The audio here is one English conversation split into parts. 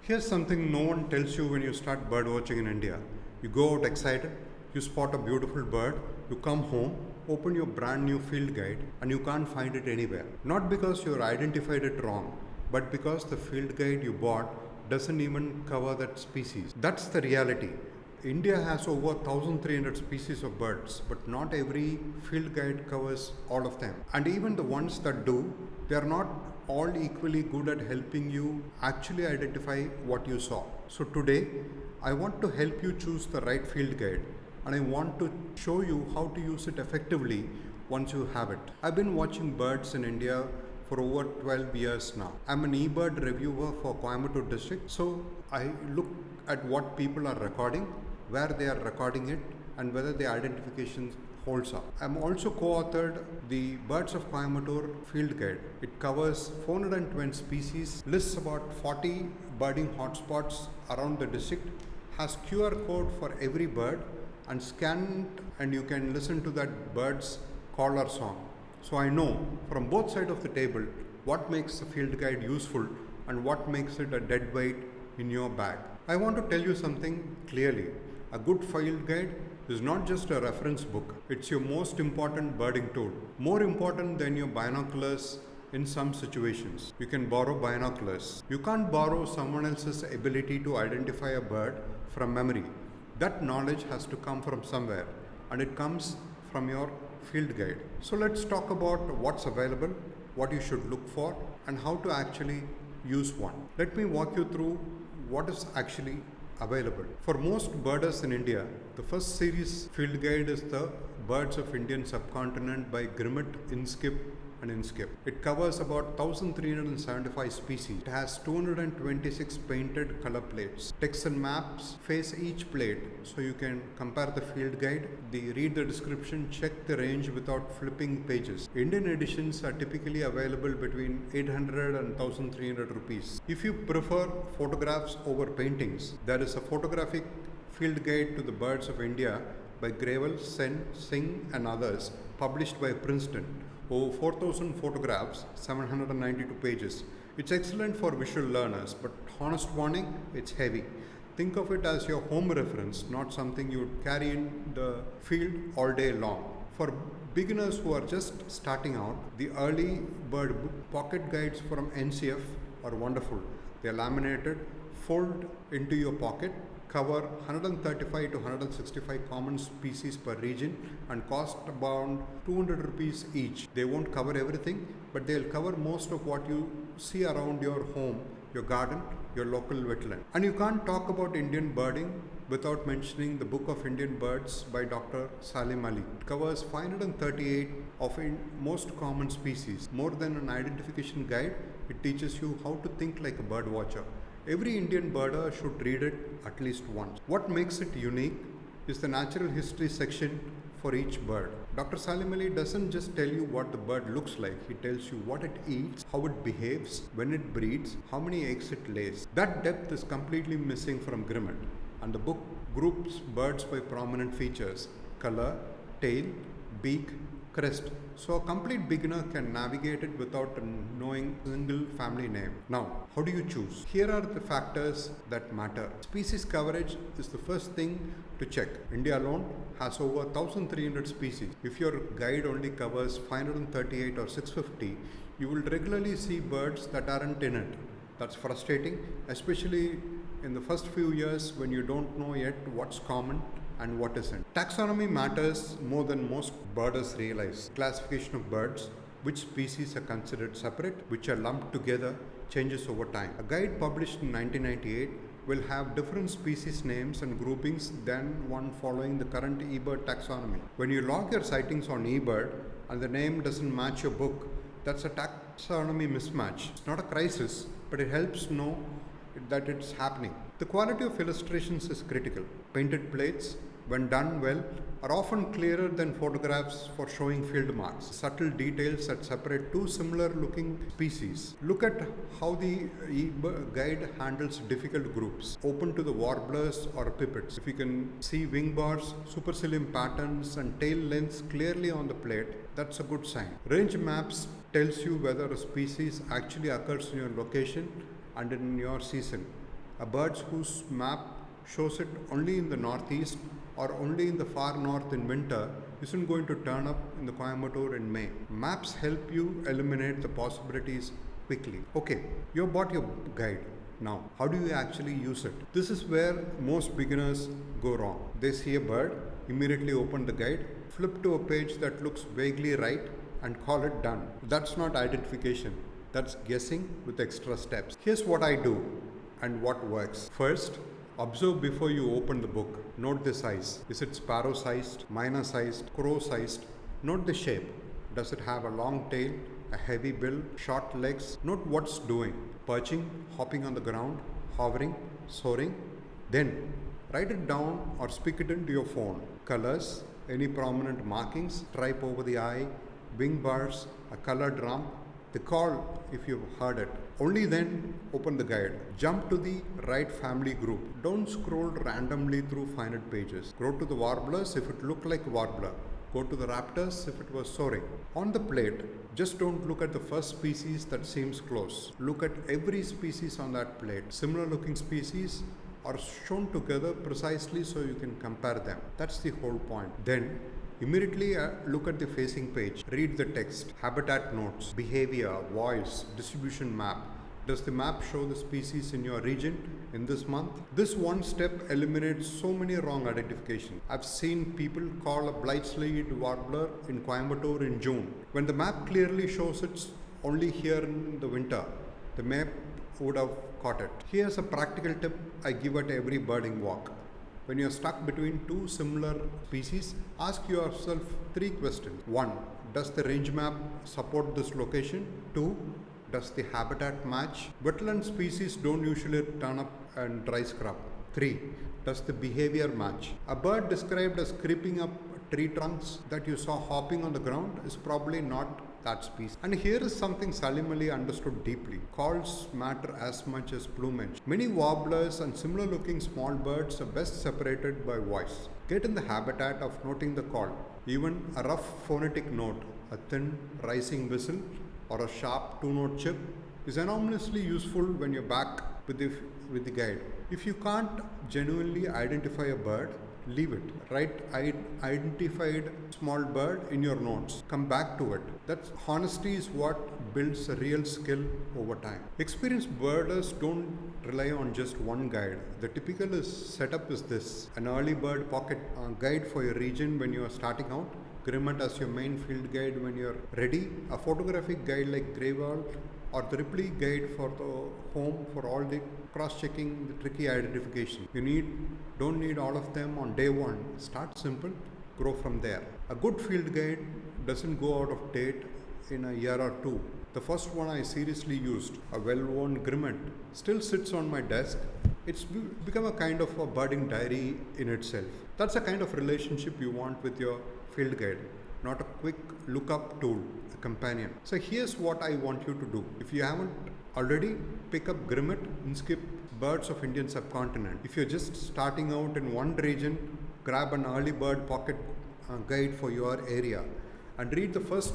Here's something no one tells you when you start bird watching in India. You go out excited, you spot a beautiful bird, you come home, open your brand new field guide, and you can't find it anywhere. Not because you identified it wrong, but because the field guide you bought doesn't even cover that species. That's the reality. India has over 1300 species of birds, but not every field guide covers all of them. And even the ones that do, they are not all equally good at helping you actually identify what you saw. So today, I want to help you choose the right field guide, and I want to show you how to use it effectively once you have it. I've been watching birds in India for over 12 years now. I'm an eBird reviewer for Coimbatore district, so I look at what people are recording, where they are recording it, and whether the identification holds up. I'm also co-authored the Birds of Coimbatore Field Guide. It covers 420 species, lists about 40 birding hotspots around the district, has QR code for every bird, and scan it and you can listen to that bird's call or song. So I know from both sides of the table what makes the field guide useful and what makes it a dead weight in your bag. I want to tell you something clearly. A good field guide is not just a reference book, it's your most important birding tool. More important than your binoculars in some situations. You can borrow binoculars. You can't borrow someone else's ability to identify a bird from memory. That knowledge has to come from somewhere, and it comes from your field guide. So let's talk about what's available, what you should look for, and how to actually use one. Let me walk you through what is actually available. For most birders in India, the first series field guide is the Birds of Indian Subcontinent by Grimmett, Inskip and Inskip. It covers about 1375 species. It has 226 painted color plates. Text and maps face each plate so you can compare the field guide, read the description, check the range without flipping pages. Indian editions are typically available between 800 and 1300 rupees. If you prefer photographs over paintings, there is a photographic field guide to the birds of India by Gravel, Sen, Singh and others, published by Princeton. Over 4,000 photographs, 792 pages. It's excellent for visual learners, but honest warning, it's heavy. Think of it as your home reference, not something you would carry in the field all day long. For beginners who are just starting out, the early bird pocket guides from NCF are wonderful. They are laminated, fold into your pocket, cover 135 to 165 common species per region and cost about 200 rupees each. They won't cover everything, but they'll cover most of what you see around your home, your garden, your local wetland. And you can't talk about Indian birding without mentioning the Book of Indian Birds by Dr. Salim Ali. It covers 538 of most common species. More than an identification guide, it teaches you how to think like a bird watcher. Every Indian birder should read it at least once. What makes it unique is the natural history section for each bird. Dr. Salim Ali doesn't just tell you what the bird looks like, he tells you what it eats, how it behaves, when it breeds, how many eggs it lays. That depth is completely missing from Grimmett, and the book groups birds by prominent features: color, tail, beak, crest. So a complete beginner can navigate it without knowing a single family name. Now, how do you choose? Here are the factors that matter. Species coverage is the first thing to check. India alone has over 1300 species. If your guide only covers 538 or 650, you will regularly see birds that aren't in it. That's frustrating, especially in the first few years when you don't know yet what's common and what isn't. Taxonomy matters more than most birders realize. Classification of birds, which species are considered separate, which are lumped together, changes over time. A guide published in 1998 will have different species names and groupings than one following the current eBird taxonomy. When you log your sightings on eBird and the name doesn't match your book, that's a taxonomy mismatch. It's not a crisis, but it helps know that it's happening. The quality of illustrations is critical. Painted plates, when done well, are often clearer than photographs for showing field marks. Subtle details that separate two similar looking species. Look at how the guide handles difficult groups, open to the warblers or pipits. If you can see wing bars, supercilium patterns and tail lengths clearly on the plate, that's a good sign. Range maps tells you whether a species actually occurs in your location and in your season. A bird whose map shows it only in the northeast or only in the far north in winter isn't going to turn up in the Coimbatore in May. Maps help you eliminate the possibilities quickly. Okay, you bought your guide. Now, how do you actually use it? This is where most beginners go wrong. They see a bird, immediately open the guide, flip to a page that looks vaguely right, and call it done. That's not identification. That's guessing with extra steps. Here's what I do and what works. First, observe before you open the book. Note the size. Is it sparrow sized, myna sized, crow sized? Note the shape. Does it have a long tail, a heavy bill, short legs? Note what's doing. Perching, hopping on the ground, hovering, soaring. Then write it down or speak it into your phone. Colors, any prominent markings, stripe over the eye, wing bars, a colored rump, the call if you've heard it. Only then open the guide. Jump to the right family group. Don't scroll randomly through 500 pages. Go to the warblers if it looked like warbler. Go to the raptors if it was soaring. On the plate, just don't look at the first species that seems close. Look at every species on that plate. Similar looking species are shown together precisely so you can compare them. That's the whole point. Then immediately look at the facing page. Read the text, habitat notes, behavior, voice, distribution map. Does the map show the species in your region in this month? This one step eliminates so many wrong identifications. I've seen people call a blight-sleeved warbler in Coimbatore in June, when the map clearly shows it's only here in the winter. The map would have caught it. Here's a practical tip I give at every birding walk. When you're stuck between two similar species, ask yourself 3 questions. 1. Does the range map support this location? 2. Does the habitat match? Wetland species don't usually turn up and dry scrub. 3. Does the behavior match? A bird described as creeping up tree trunks that you saw hopping on the ground is probably not that species. And here is something Salim Ali understood deeply. Calls matter as much as plumage. Many warblers and similar looking small birds are best separated by voice. Get in the habitat of noting the call. Even a rough phonetic note, a thin rising whistle, or a sharp 2-note chip is enormously useful when you're back with the guide. If you can't genuinely identify a bird, leave it. Write identified small bird in your notes. Come back to it. That honesty is what builds a real skill over time. Experienced birders don't rely on just one guide. The typical setup is this: an early bird pocket guide for your region when you are starting out, Grimmett as your main field guide when you're ready, a photographic guide like Greyval, or the Ripley guide for the home for all the cross-checking, the tricky identification. Don't need all of them on day one. Start simple, grow from there. A good field guide doesn't go out of date in a year or two. The first one I seriously used, a well-worn Grimmett, still sits on my desk. It's become a kind of a birding diary in itself. That's the kind of relationship you want with your field guide, not a quick lookup tool, a companion. So here's what I want you to do. If you haven't already, pick up Grimmett and skip Birds of Indian Subcontinent. If you're just starting out in one region, grab an early bird pocket guide for your area and read the first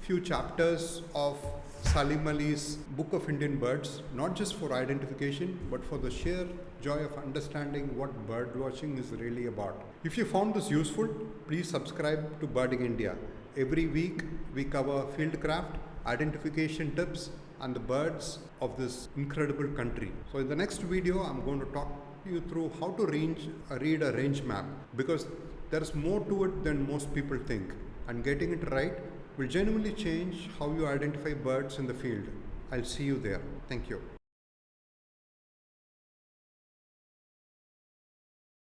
few chapters of Salim Ali's Book of Indian Birds, not just for identification, but for the sheer joy of understanding what bird watching is really about. If you found this useful, please subscribe to Birding India. Every week, we cover fieldcraft, identification tips, and the birds of this incredible country. So in the next video, I'm going to talk you through how to read a range map, because there's more to it than most people think, and getting it right will genuinely change how you identify birds in the field. I'll see you there. Thank you.